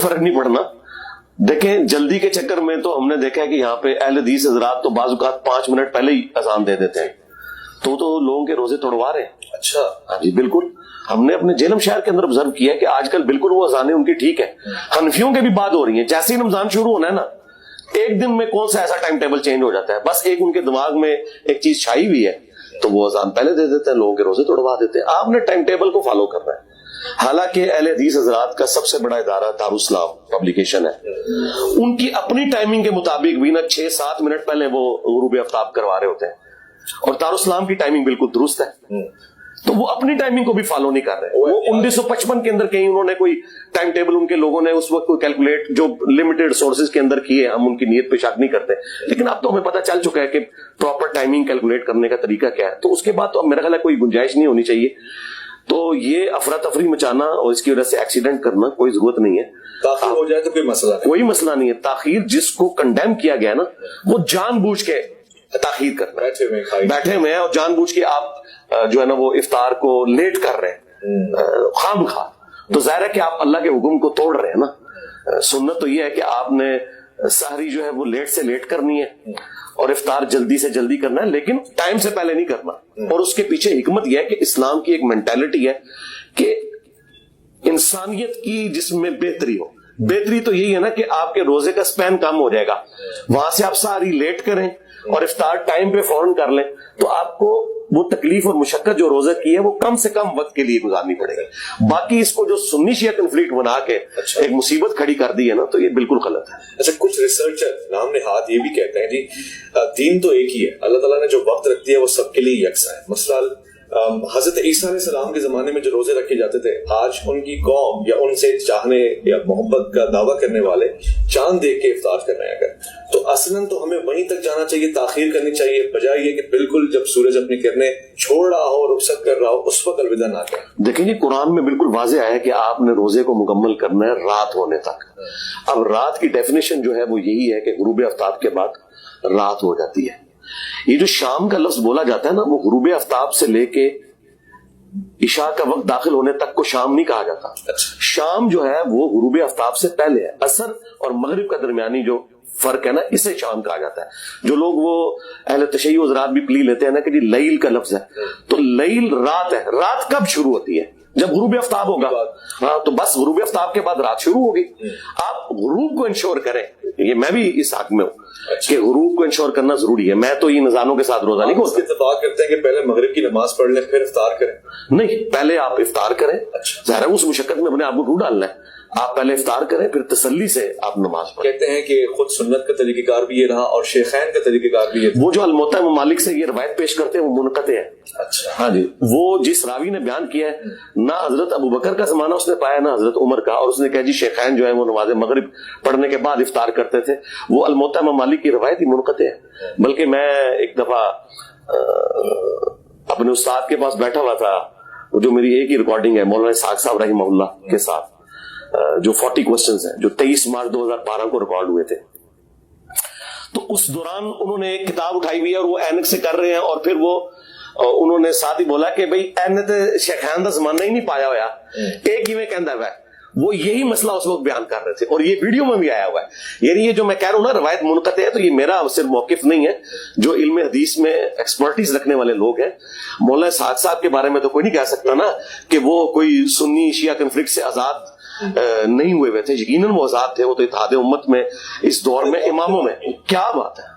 فرق نہیں پڑنا. دیکھیں جلدی کے چکر میں تو ہم نے دیکھا ہے کہ یہاں پہ اہل حدیث حضرات تو بعض اوقات 5 منٹ پہلے ہی اذان دے دیتے ہیں, تو لوگوں کے روزے توڑوا رہے ہیں. اچھا, ہاں جی بالکل. ہم نے اپنے جیلم شہر کے اندر آبزرو کیا ہے کہ آج کل بالکل وہ اذانیں ان کی ٹھیک ہے. حنفیوں کے بھی بات ہو رہی ہیں, جیسے ہی رمضان شروع ہونا ہے نا, ایک دن میں کون سا ایسا ٹائم ٹیبل چینج ہو جاتا ہے, بس ایک ان کے دماغ میں ایک چیز چھائی ہوئی ہے تو وہ اذان پہلے دے دیتے ہیں, لوگوں کے روزے توڑوا دیتے ہیں. آپ نے ٹائم ٹیبل کو فالو کرنا ہے. حالانکہ اہل حدیث حضرات کا سب سے بڑا ادارہ دارالاسلام پبلیکیشن ہے, ان کی اپنی ٹائمنگ کے مطابق بھی نا 6-7 منٹ پہلے وہ غروب آفتاب کروا رہے ہوتے ہیں, اور دارالاسلام کی ٹائمنگ بالکل درست ہے. تو وہ اپنی ٹائمنگ کو بھی فالو نہیں کر رہے. وہ 1955 کے اندر کہیں انہوں نے کوئی ٹائم ٹیبل ان کے لوگوں نے اس وقت کوئی کیلکولیٹ جو لمیٹڈ سورسز کے اندر کیے, ہم ان کی نیت پہ شک نہیں کرتے, لیکن اب تو ہمیں پتہ چل چکا ہے کہ پراپر ٹائمنگ کیلکولیٹ کرنے کا طریقہ کیا ہے. تو اس کے بعد تو اب میرا خیال ہے کوئی گنجائش نہیں ہونی چاہیے. تو یہ افراتفری مچانا اور اس کی وجہ سے ایکسیڈنٹ کرنا کوئی ضرورت نہیں ہے. تاخیر ہو جائے تو کوئی مسئلہ نہیں, کوئی مسئلہ نہیں ہے. تاخیر جس کو کنڈیم کیا گیا نا, وہ جان بوجھ کے تاخیر کرنا, بیٹھے ہوئے ہیں اور جان بوجھ کے آپ جو ہے نا وہ افطار کو لیٹ کر رہے ہیں خواہ بخواہ, تو ظاہر ہے کہ آپ اللہ کے حکم کو توڑ رہے ہیں نا. سنت تو یہ ہے کہ آپ نے سحری جو ہے وہ لیٹ سے لیٹ کرنی ہے اور افطار جلدی سے جلدی کرنا ہے, لیکن ٹائم سے پہلے نہیں کرنا. اور اس کے پیچھے حکمت یہ ہے کہ اسلام کی ایک مینٹالٹی ہے کہ انسانیت کی جس میں بہتری ہو. بہتری تو یہی ہے نا کہ آپ کے روزے کا سپین کم ہو جائے گا, وہاں سے آپ ساری لیٹ کریں اور افطار ٹائم پہ فوراً کر لیں, تو آپ کو وہ تکلیف اور مشقت جو روزہ کی ہے وہ کم سے کم وقت کے لیے گزارنی پڑے گی. باقی اس کو جو سنی شیعہ کنفلکٹ بنا کے ایک مصیبت کھڑی کر دی ہے نا, تو یہ بالکل غلط ہے. اچھا, کچھ ریسرچر نام نہاد یہ بھی کہتے ہیں جی دین تو ایک ہی ہے, اللہ تعالیٰ نے جو وقت رکھ دیا وہ سب کے لیے یکساں ہے. مثلا حضرت عیسیٰ علیہ السلام کے زمانے میں جو روزے رکھے جاتے تھے, آج ان کی قوم یا ان سے چاہنے یا محبت کا دعویٰ کرنے والے چاند دیکھ کے افطار کر رہے ہیں. اگر تو اصلاً تو ہمیں وہیں تک جانا چاہیے, تاخیر کرنی چاہیے, بجائے یہ کہ بالکل جب سورج اپنی کرنیں چھوڑ رہا ہو, رخصت کر رہا ہو, اس وقت الوداع نہ کہیں. دیکھیں جی قرآن میں بالکل واضح ہے کہ آپ نے روزے کو مکمل کرنا ہے رات ہونے تک. اب رات کی ڈیفینیشن جو ہے وہ یہی ہے کہ غروب آفتاب کے بعد رات ہو جاتی ہے. یہ جو شام کا لفظ بولا جاتا ہے نا, وہ غروب آفتاب سے لے کے عشاء کا وقت داخل ہونے تک کو شام نہیں کہا جاتا. شام جو ہے وہ غروب آفتاب سے پہلے ہے. عصر اور مغرب کا درمیانی جو فرق ہے نا, اسے شام کہا جاتا ہے. جو لوگ وہ اہل تشیع حضرات بھی پلی لیتے ہیں نا کہ جی لیل کا لفظ ہے, تو لیل رات ہے. رات کب شروع ہوتی ہے؟ جب غروب آفتاب ہوگا. ہاں, تو بس غروب آفتاب کے بعد رات شروع ہوگی. آپ غروب کو انشور کریں, یہ میں بھی اس حق میں ہوں کہ غروب کو انشور کرنا ضروری ہے. میں تو یہ نظانوں کے ساتھ روزہ نہیں کھولتا. اتفاق کرتے ہیں کہ پہلے مغرب کی نماز پڑھ لیں پھر افطار کریں. نہیں, پہلے آپ افطار کریں. ظاہر ہے اس مشقت میں اپنے آپ کو ڈھونڈ ڈالنا ہے. آپ پہلے افطار کریں, پھر تسلی سے آپ نماز پڑھیں. کہتے ہیں کہ خود سنت کا طریقہ کار بھی یہ رہا اور شیخین کا طریقہ کار بھی یہ. وہ جو الموطا ممالک سے یہ روایت پیش کرتے ہیں وہ منقطع ہے. اچھا, ہاں جی, وہ جس راوی نے بیان کیا ہے نہ حضرت ابو بکر کا زمانہ اس نے پایا نہ حضرت عمر کا, اور اس نے کہا جی شیخین جو ہے وہ نماز مغرب پڑھنے کے بعد افطار کرتے تھے, وہ الموطا ممالک کی روایت ہی منقطع ہے. بلکہ میں ایک دفعہ اپنے استاد کے پاس بیٹھا ہوا تھا, جو میری ایک ہی ریکارڈنگ ہے مولانا اسحاق صاحب رحمہ اللہ کے ساتھ, جو 40 کوسچنز ہیں جو 23 مارچ 2012 کو ریکارڈ ہوئے تھے. تو اس دوران انہوں نے ایک کتاب اٹھائی ہوئی ہے اور وہ اینک سے کر رہے ہیں, اور پھر وہ انہوں نے ساتھ ہی بولا کہ بھئی اینک تے شیخان دا زمانہ ہی نہیں پایا ہوا, ایک ہی میں کہندا ہوا ہے. وہ یہی مسئلہ اس وقت بیان کر رہے تھے, اور یہ ویڈیو میں بھی آیا ہوا ہے. یعنی یہ جو میں کہہ رہا ہوں نا روایت منقطع ہے, تو یہ میرا صرف موقف نہیں ہے. جو علم حدیث میں ایکسپرٹیز رکھنے والے لوگ ہیں, مولانا اسحاق صاحب کے بارے میں تو کوئی نہیں کہہ سکتا نا کہ وہ کوئی سنی شیعہ کنفلکٹ سے آزاد نہیں ہوئے تھے. یقیناً وہ آزاد تھے, وہ تو اتحاد امت میں اس دور میں اماموں میں. کیا بات ہے.